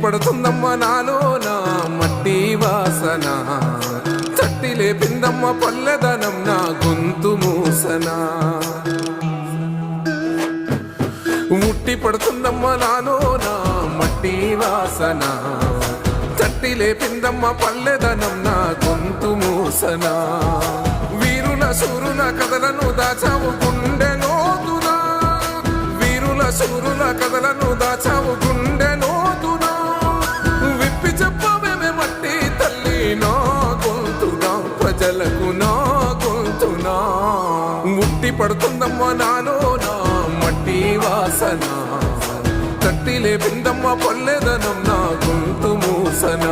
పడుతుందమ్మ నాలో నా మట్టి వాసన, తట్టి లేపిందమ్మ పల్లెదనం నా గొంతు మూసన. ఉట్టి పడుతుందమ్మ నాలో నా మట్టి వాసన, తట్టి లేపిందమ్మ పల్లెదనం నా గొంతు మూసన. వీరుల సూరుల కథలను దాచావు గుండె లోతునా, వీరుల సూరుల కథలను దాచావు గుండె లోతునా. విప్పి చెప్పవేమే మట్టి తల్లి నా గొంతునా, ప్రజలకు నా గొంతునా. ఉట్టి పడుతుందమ్మ నాలో నా మట్టి వాసన, తట్టి లేపిందమ్మ పల్లెదనం నా గొంతు మూసన.